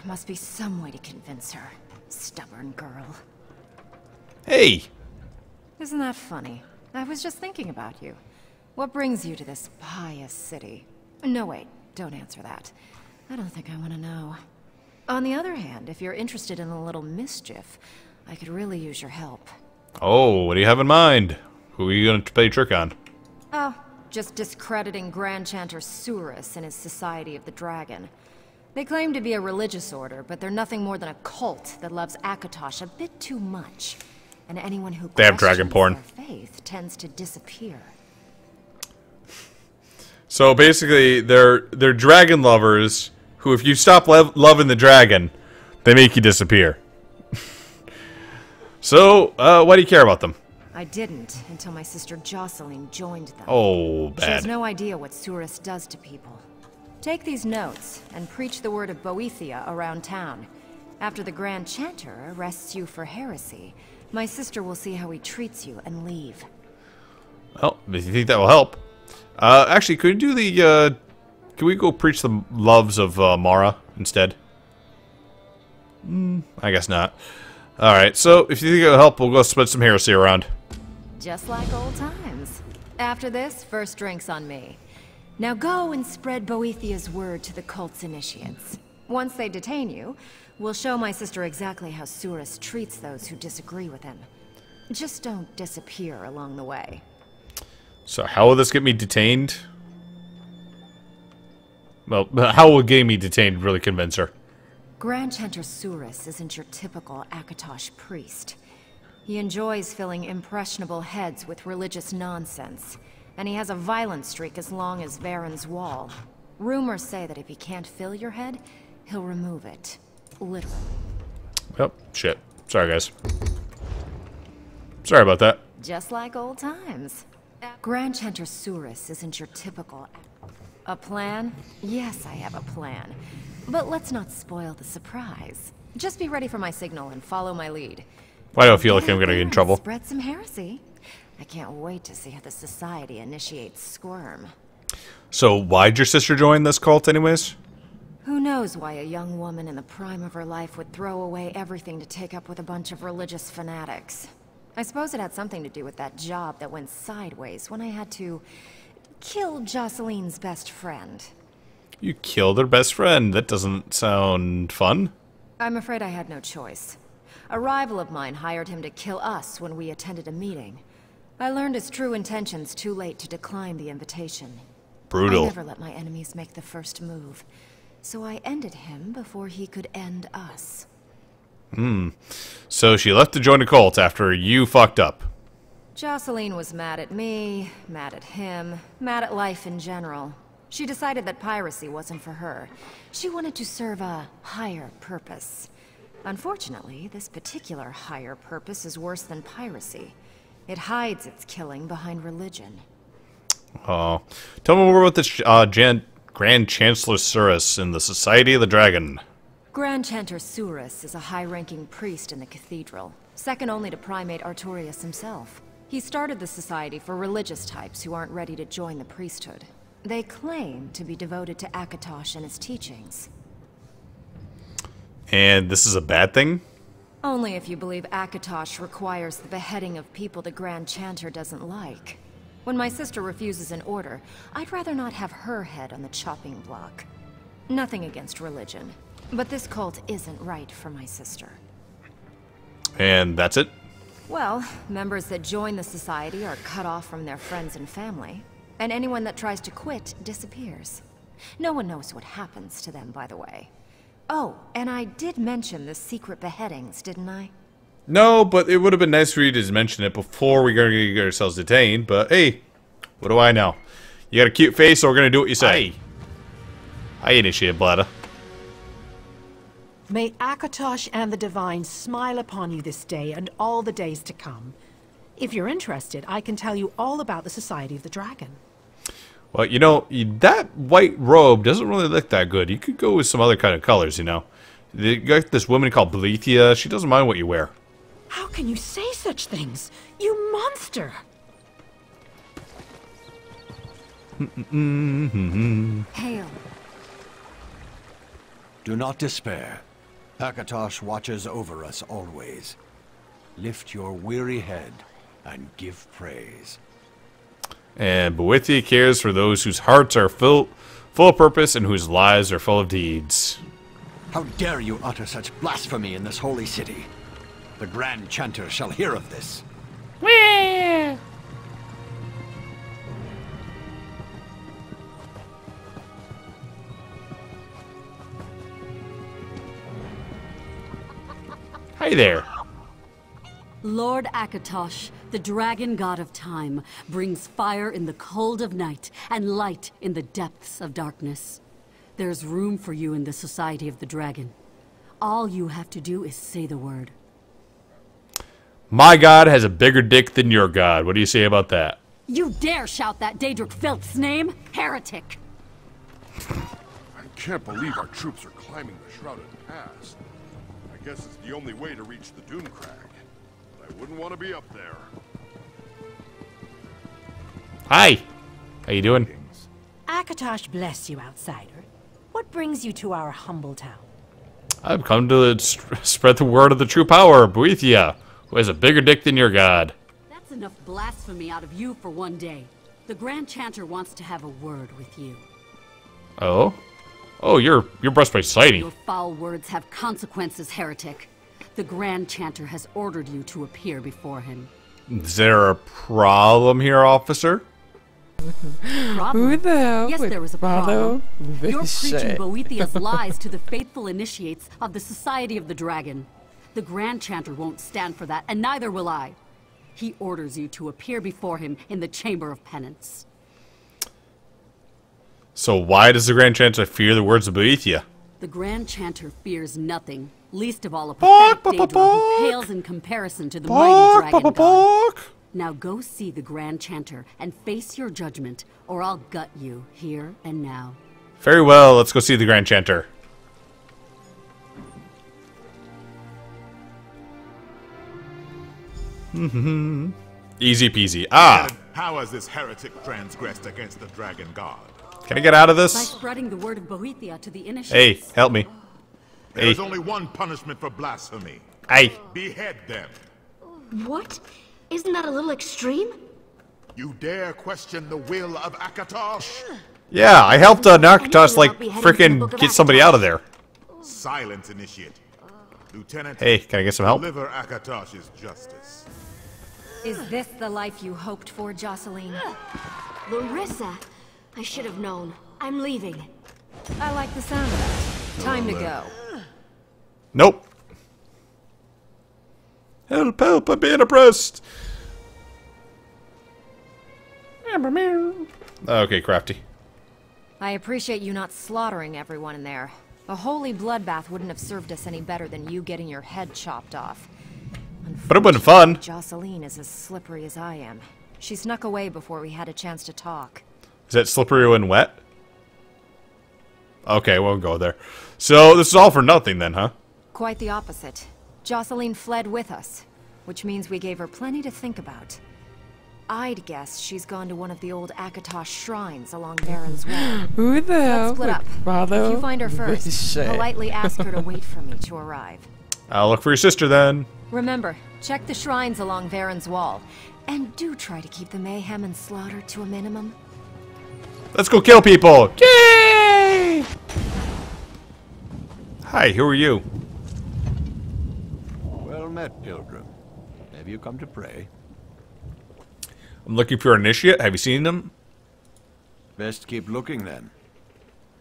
Must be some way to convince her. Stubborn girl. Hey! Isn't that funny? I was just thinking about you. What brings you to this pious city? No, wait. Don't answer that. I don't think I want to know. On the other hand, if you're interested in a little mischief, I could really use your help. Oh, what do you have in mind? Who are you going to play a trick on? Oh, just discrediting Grand Chanter Surus and his Society of the Dragon. They claim to be a religious order, but they're nothing more than a cult that loves Akatosh a bit too much. And anyone who They have dragon porn. their faith tends to disappear. So basically, they're dragon lovers who, if you stop loving the dragon, they make you disappear. So, why do you care about them? I didn't until my sister Jocelyn joined them. Oh, bad. She has no idea what Surus does to people. Take these notes and preach the word of Boethia around town. After the Grand Chanter arrests you for heresy, my sister will see how he treats you and leave. Well, if you think that will help. Actually, could you do the, can we go preach the loves of, Mara instead? I guess not. Alright, so if you think it'll help, we'll go spread some heresy around. Just like old times. After this, first drink's on me. Now go and spread Boethia's word to the cult's initiates. Once they detain you, we'll show my sister exactly how Surus treats those who disagree with him. Just don't disappear along the way. So how will this get me detained? Well, how will getting me detained really convince her? Grand Chanter Surus isn't your typical Akatosh priest. He enjoys filling impressionable heads with religious nonsense, and he has a violent streak as long as Varen's wall. Rumors say that if he can't fill your head, he'll remove it. Literally. Oh, shit. Sorry, guys. Sorry about that. Just like old times. Grand Chanter Surus isn't your typical... A plan? Yes, I have a plan. But let's not spoil the surprise. Just be ready for my signal and follow my lead. Why do I feel like I'm gonna get in trouble? Spread some heresy. I can't wait to see how the society initiates Squirm. So why'd your sister join this cult anyways? Who knows why a young woman in the prime of her life would throw away everything to take up with a bunch of religious fanatics. I suppose it had something to do with that job that went sideways when I had to kill Jocelyn's best friend. You killed her best friend. That doesn't sound fun. I'm afraid I had no choice. A rival of mine hired him to kill us when we attended a meeting. I learned his true intentions too late to decline the invitation. Brutal. I never let my enemies make the first move, so I ended him before he could end us. So she left to join a cult after you fucked up. Jocelyn was mad at me, mad at him, mad at life in general. She decided that piracy wasn't for her. She wanted to serve a higher purpose. Unfortunately, this particular higher purpose is worse than piracy. It hides its killing behind religion. Oh. Tell me more about this Grand Chancellor Surus in the Society of the Dragon. Grand Chanter Surus is a high-ranking priest in the cathedral, second only to Primate Artorius himself. He started the society for religious types who aren't ready to join the priesthood. They claim to be devoted to Akatosh and his teachings. And this is a bad thing? Only if you believe Akatosh requires the beheading of people the Grand Chanter doesn't like. When my sister refuses an order, I'd rather not have her head on the chopping block. Nothing against religion, but this cult isn't right for my sister. And that's it? Well, members that join the society are cut off from their friends and family, and anyone that tries to quit disappears. No one knows what happens to them, by the way. Oh, and I did mention the secret beheadings, didn't I? No, but it would have been nice for you to mention it before we get ourselves detained, but hey, what do I know? You got a cute face, so we're gonna do what you say. I initiate bladder. May Akatosh and the Divine smile upon you this day and all the days to come. If you're interested, I can tell you all about the Society of the Dragon. Well, you know, that white robe doesn't really look that good. You could go with some other kind of colors, you know. You got this woman called Boethia. She doesn't mind what you wear. How can you say such things? You monster! Hail. Do not despair. Akatosh watches over us always. Lift your weary head and give praise. And Boethia cares for those whose hearts are full of purpose and whose lives are full of deeds. How dare you utter such blasphemy in this holy city? The Grand Chanter shall hear of this. Hi there. Lord Akatosh, the dragon god of time, brings fire in the cold of night and light in the depths of darkness. There's room for you in the Society of the Dragon. All you have to do is say the word. My god has a bigger dick than your god. What do you say about that? You dare shout that Daedric filth's name? Heretic! I can't believe our troops are climbing the Shrouded Pass. I guess it's the only way to reach the Dune Crag. I wouldn't want to be up there. Hi. How you doing? Akatosh bless you, outsider. What brings you to our humble town? I've come to spread the word of the true power of Boethia, who has a bigger dick than your god. That's enough blasphemy out of you for one day. The Grand Chanter wants to have a word with you. Oh? Oh, you're breastplate sighting. Your foul words have consequences, heretic. The Grand Chanter has ordered you to appear before him. Is there a problem here, officer? Problem? Who the hell Yes, would there was a follow problem. You're this preaching shit? Boethia's lies to the faithful initiates of the Society of the Dragon. The Grand Chanter won't stand for that, and neither will I. He orders you to appear before him in the Chamber of Penance. So why does the Grand Chanter fear the words of Boethia? The Grand Chanter fears nothing, least of all a pathetic Daedra who pales in comparison to the mighty dragon god. Now go see the Grand Chanter and face your judgment, or I'll gut you here and now. Very well, let's go see the Grand Chanter. Easy peasy. Ah! How has this heretic transgressed against the dragon god? Can I get out of By this? spreading the word of Boethia to the initiates. Hey, help me. There Hey. is only one punishment for blasphemy. Hey. Behead them. What? Isn't that a little extreme? You dare question the will of Akatosh? Yeah, I helped Narcotos, like, frickin' get somebody out of there. Silence, initiate. Lieutenant, Hey, can I get some help? deliver Akatosh's justice. Is this the life you hoped for, Jocelyn? Larissa! I should have known. I'm leaving. I like the sound of that. Time to go. Nope. Help, help, I'm being oppressed. Okay, Crafty. I appreciate you not slaughtering everyone in there. A holy bloodbath wouldn't have served us any better than you getting your head chopped off. But it wasn't fun. Jocelyn is as slippery as I am. She snuck away before we had a chance to talk. Is that slippery when wet? Okay, we'll go there. So, this is all for nothing then, huh? Quite the opposite. Jocelyn fled with us, which means we gave her plenty to think about. I'd guess she's gone to one of the old Akatosh shrines along Baron's Wall. Who the hell Let's split would up. follow If you find her this first, shit? politely ask her to wait for me to arrive. I'll look for your sister then. Remember, check the shrines along Varen's Wall. And do try to keep the mayhem and slaughter to a minimum. Let's go kill people! Yay! Hi, who are you? Well met, pilgrim. Have you come to pray? I'm looking for an initiate. Have you seen them? Best keep looking then.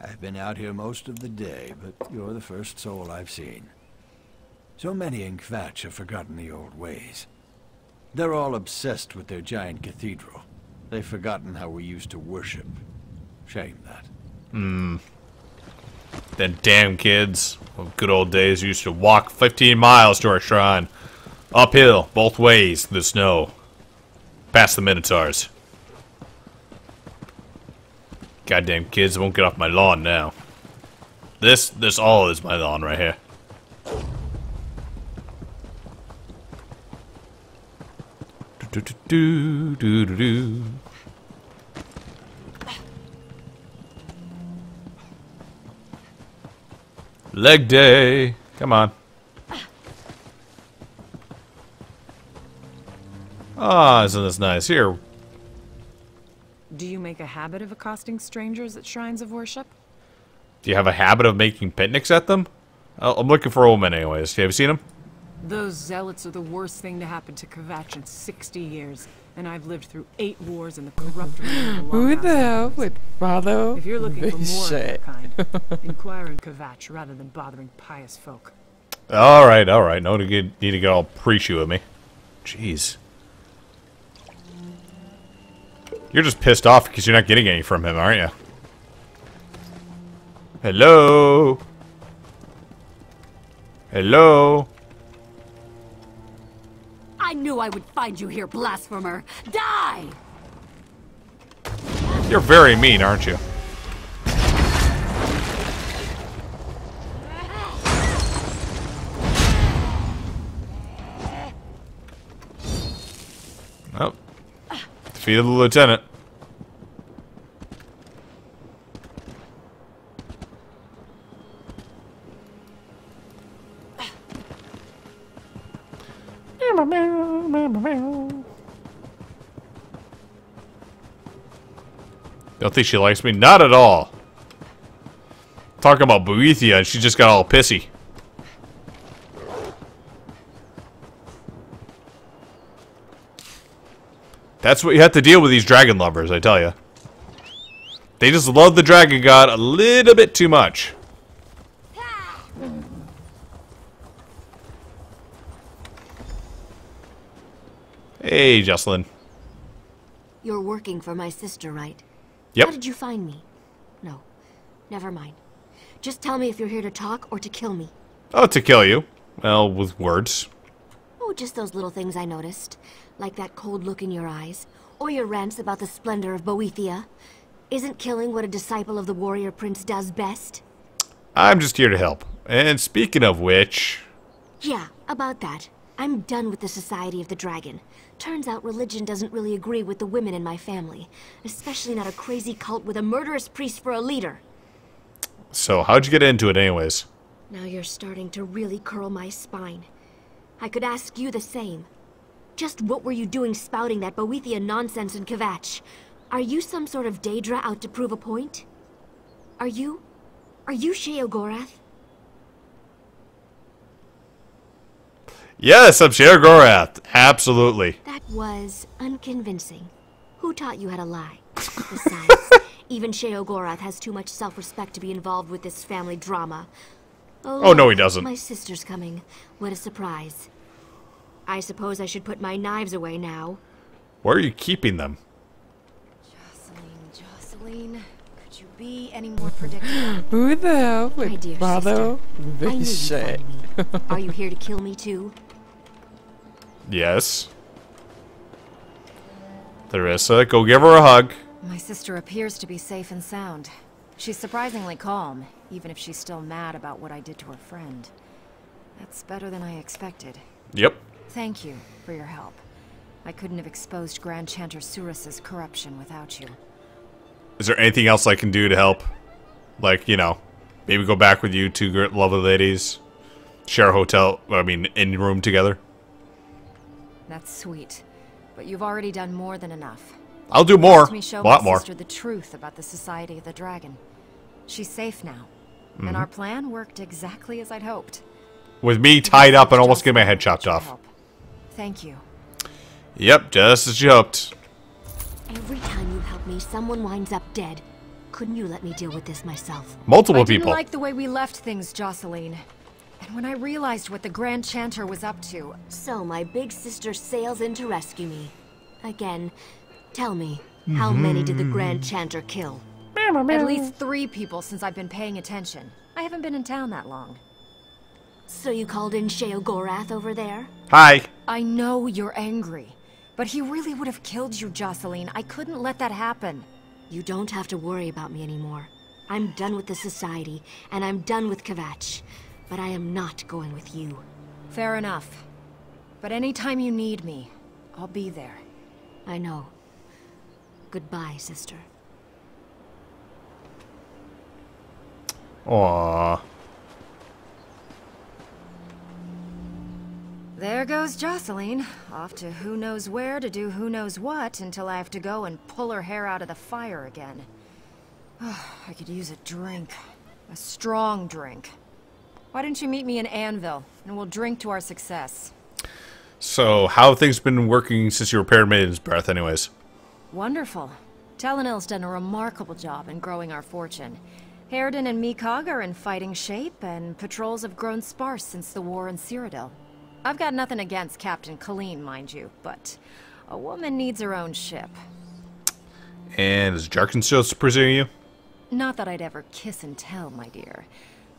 I've been out here most of the day, but you're the first soul I've seen. So many in Kvatch have forgotten the old ways. They're all obsessed with their giant cathedral. They've forgotten how we used to worship. Shame that. Them damn kids. Well, good old days used to walk 15 miles to our shrine. Uphill, both ways, in the snow. Past the Minotaurs. Goddamn kids won't get off my lawn now. This all is my lawn right here. Do do do do do do. Leg day. Come on. Ah, isn't this nice? Here. Do you make a habit of accosting strangers at shrines of worship? Do you have a habit of making picnics at them? I'm looking for old men anyways. Have you seen them? Those zealots are the worst thing to happen to Kvatch in 60 years, and I've lived through 8 wars in the corrupt realm of the Who the Longhouse hell Emperors. would bother If you're looking for this more of their shit? kind, inquire in Kvatch rather than bothering pious folk. Alright, alright. No need to get all preachy with me. Jeez. You're just pissed off because you're not getting any from him, aren't you? Hello? Hello? I knew I would find you here, blasphemer! Die! You're very mean, aren't you? Oh. Defeated the lieutenant. Don't think she likes me? Not at all. Talking about Boethia and she just got all pissy. That's what you have to deal with these dragon lovers, I tell you. They just love the dragon god a little bit too much. Hey, Jocelyn. You're working for my sister, right? Yep. How did you find me? No, never mind. Just tell me if you're here to talk or to kill me. Oh, to kill you. Well, with words. Oh, just those little things I noticed. Like that cold look in your eyes. Or your rants about the splendor of Boethia. Isn't killing what a disciple of the warrior prince does best? I'm just here to help. And speaking of which... Yeah, about that. I'm done with the Society of the Dragon. Turns out religion doesn't really agree with the women in my family. Especially not a crazy cult with a murderous priest for a leader. So, how'd you get into it anyways? Now you're starting to really curl my spine. I could ask you the same. Just what were you doing spouting that Boethia nonsense in Kvatch? Are you some sort of Daedra out to prove a point? Are you Sheogorath? Yes, I'm Sheogorath. Absolutely. That was unconvincing. Who taught you how to lie? Besides, even Sheogorath has too much self-respect to be involved with this family drama. Oh, no, he doesn't. My sister's coming. What a surprise. I suppose I should put my knives away now. Where are you keeping them? Jocelyn, could you be any more predictable? Who the hell My would dear bother sister, I knew this you'd shit? find me. Are you here to kill me too? Yes. Larissa, go give her a hug. My sister appears to be safe and sound. She's surprisingly calm, even if she's still mad about what I did to her friend. That's better than I expected. Yep. Thank you for your help. I couldn't have exposed Grand Chanter Surus's corruption without you. Is there anything else I can do to help? Like, you know, maybe go back with you two lovely ladies. Share a hotel, in room together. That's sweet. But you've already done more than enough. I'll do more. Let me show A lot my more. sister the truth about the Society of the Dragon. She's safe now. And our plan worked exactly as I'd hoped. With me tied up and almost getting my head chopped off. Thank you. Yep, just as you hoped. Every time you help me, someone winds up dead. Couldn't you let me deal with this myself? Multiple I didn't people. like the way we left things, Jocelyn. And when I realized what the Grand Chanter was up to... So my big sister sails in to rescue me. Again, tell me, how many did the Grand Chanter kill? At least 3 people since I've been paying attention. I haven't been in town that long. So you called in Sheogorath over there? Hi. I know you're angry, but he really would have killed you, Jocelyn. I couldn't let that happen. You don't have to worry about me anymore. I'm done with the Society, and I'm done with Kvatch. But I am not going with you. Fair enough. But anytime you need me, I'll be there. I know. Goodbye, sister. Aww. goes Jocelyn, off to who knows where to do who knows what until I have to go and pull her hair out of the fire again. I could use a drink. A strong drink. Why don't you meet me in Anvil, and we'll drink to our success. So, how have things been working since you repaired Maiden's Breath anyways? Wonderful. Telenil's done a remarkable job in growing our fortune. Harridan and Mikog are in fighting shape, and patrols have grown sparse since the war in Cyrodiil. I've got nothing against Captain Colleen, mind you, but a woman needs her own ship. And is Jarkin still pursuing you? Not that I'd ever kiss and tell, my dear.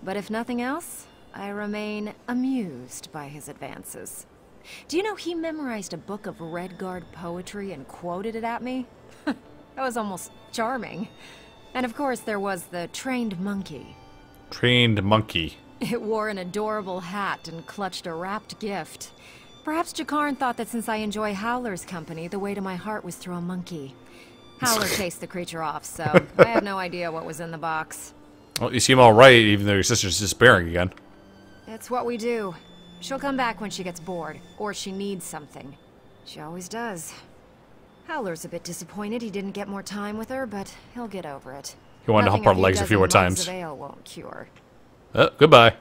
But if nothing else, I remain amused by his advances. Do you know he memorized a book of Redguard poetry and quoted it at me? That was almost charming. And of course there was the trained monkey. Trained monkey. It wore an adorable hat and clutched a wrapped gift. Perhaps Jakarn thought that since I enjoy Howler's company, the way to my heart was through a monkey. Howler chased the creature off, so I have no idea what was in the box. Well, you seem alright, even though your sister's disappearing again. It's what we do. She'll come back when she gets bored, or she needs something. She always does. Howler's a bit disappointed he didn't get more time with her, but he'll get over it. He wanted to hump our legs a few more times. Of ale won't cure. Goodbye.